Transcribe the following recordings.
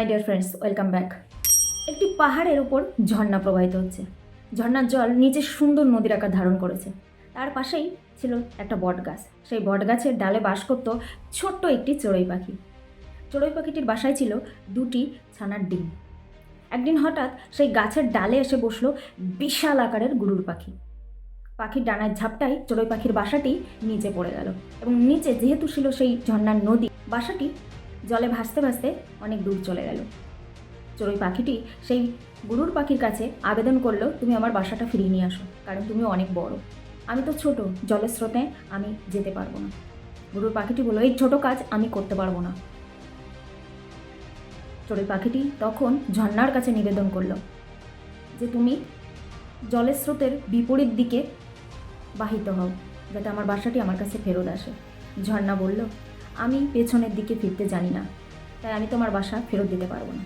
My dear friends, welcome back. একটি পাহাড়ের ওপর ঝর্ণা প্রবাহিত হচ্ছে। ঝর্ণার জল নিচে সুন্দর নদীর আকার ধারণ করেছে। তার পাশেই ছিল একটা বট গাছ। সেই বট গাছের ডালে বাস করত ছোট্ট একটি চড়ুই পাখি। চড়ুই পাখিটির বাসায় ছিল দুটি ছানার ডিম। একদিন হঠাৎ সেই গাছের ডালে এসে বসলো বিশাল আকারের গরুর পাখি। পাখির ডানার ঝাপটায় চড়ুই পাখির বাসাটি নিচে পড়ে গেল, এবং নিচে যেহেতু ছিল সেই ঝর্ণার নদী, বাসাটি জলে ভাসতে ভাসতে অনেক দূর চলে গেল। চড়ুই পাখিটি সেই গরুর পাখির কাছে আবেদন করলো, তুমি আমার বাসাটা ফিরিয়ে নিয়ে আসো, কারণ তুমি অনেক বড়, আমি তো ছোট, জলের স্রোতে আমি যেতে পারবো না। গরুর পাখিটি বলল, এই ছোট কাজ আমি করতে পারবো না। চড়ুই পাখিটি তখন ঝর্ণার কাছে নিবেদন করলো যে তুমি জলের স্রোতের বিপরীত দিকে বাহিত হও, যাতে আমার বাসাটি আমার কাছে ফেরত আসে। ঝর্ণা বলল, আমি পেছনের দিকে ফিরতে জানি না, তাই আমি তোমার বাসা ফেরত দিতে পারবো না।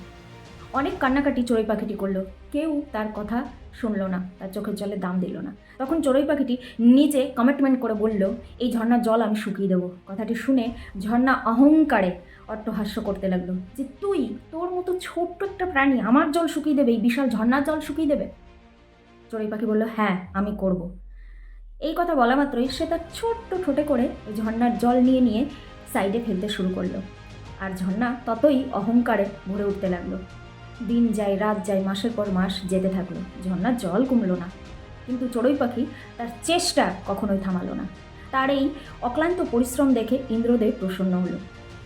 অনেক কান্নাকাটি চড়ুই পাখিটি করলো, কেউ তার কথা শুনলো না, তার চোখের জলে দাম দিল না। তখন চড়ুই পাখিটি নিজে কমিটমেন্ট করে বলল, এই ঝর্ণার জল আমি শুকিয়ে দেবো। কথাটি শুনে ঝর্ণা অহংকারে অট্টহাস্য করতে লাগলো যে তুই, তোর মতো ছোট্ট একটা প্রাণী আমার জল শুকিয়ে দেবে, এই বিশাল ঝর্ণার জল শুকিয়ে দেবে? চড়ুই পাখি বলল, হ্যাঁ আমি করব। এই কথা বলা মাত্রই সে তার ছোট্ট ঠোঁটে করে ওই ঝর্ণার জল নিয়ে নিয়ে সাইডে ফেলতে শুরু করলো। আর ঝর্ণা ততই অহংকারে ভরে উঠতে লাগলো। দিন যায়, রাত যায়, মাসের পর মাস যেতে থাকলো, ঝর্ণার জল কমলো না। কিন্তু চড়ুই পাখি তার চেষ্টা কখনোই থামালো না। তার এই অক্লান্ত পরিশ্রম দেখে ইন্দ্রদেব প্রসন্ন হলো।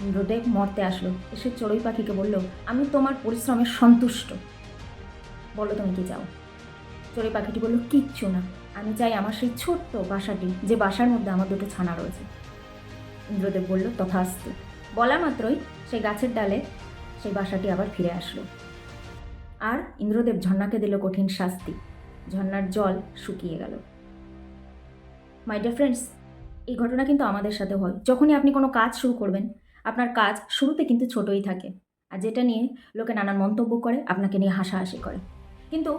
ইন্দ্রদেব মর্তে আসলো, এসে চড়ুই পাখিকে বলল, আমি তোমার পরিশ্রমে সন্তুষ্ট, বলো তুমি কি চাও? চড়ুই পাখিটি বলল, কিচ্ছু না, আমি চাই আমার সেই ছোট্ট বাসাটি, যে বাসার মধ্যে আমার দুটো ছানা রয়েছে। ইন্দ্রদেব বলল, তথাস্তু। বলা মাত্রই সেই গাছের ডালে সেই বাসাটি আবার ফিরে আসলো। আর ইন্দ্রদেব ঝর্ণাকে দিল কঠিন শাস্তি, ঝর্ণার জল শুকিয়ে গেল। মাই ডিয়ার ফ্রেন্ডস, এই ঘটনা কিন্তু আমাদের সাথে হয়। যখনই আপনি কোনো কাজ শুরু করবেন, আপনার কাজ শুরুতে কিন্তু ছোটই থাকে, আর যেটা নিয়ে লোকে নানান মন্তব্য করে, আপনাকে নিয়ে হাসাহাসি করে। কিন্তু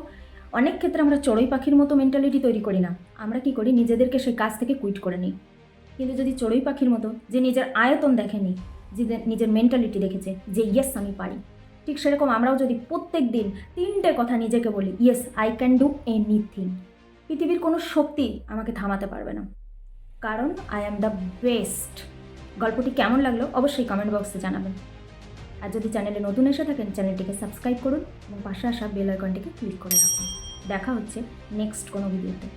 অনেক ক্ষেত্রে আমরা চড়ুই পাখির মতো মেন্টালিটি তৈরি করি না। আমরা কি করি, নিজেদেরকে সেই কাজ থেকে কুইট করে নিই। কিন্তু যদি চড়ুই পাখির মতো, যে নিজের আয়তন দেখেনি, যে নিজের মেন্টালিটি দেখেছে যে ইয়েস আমি পারি, ঠিক সেরকম আমরাও যদি প্রত্যেক দিন 3টে কথা নিজেকে বলি, yes I can do anything, পৃথিবীর কোনো শক্তি আমাকে থামাতে পারবে না, কারণ আই অ্যাম দ্য বেস্ট। গল্পটি কেমন লাগলো অবশ্যই কমেন্ট বক্সে জানাবেন। আর যদি চ্যানেলে নতুন এসে থাকেন, চ্যানেলটিকে সাবস্ক্রাইব করুন এবং পাশে আসা বেল আইকনটিকে ক্লিক করে রাখুন। দেখা হচ্ছে নেক্সট কোনো ভিডিওতে।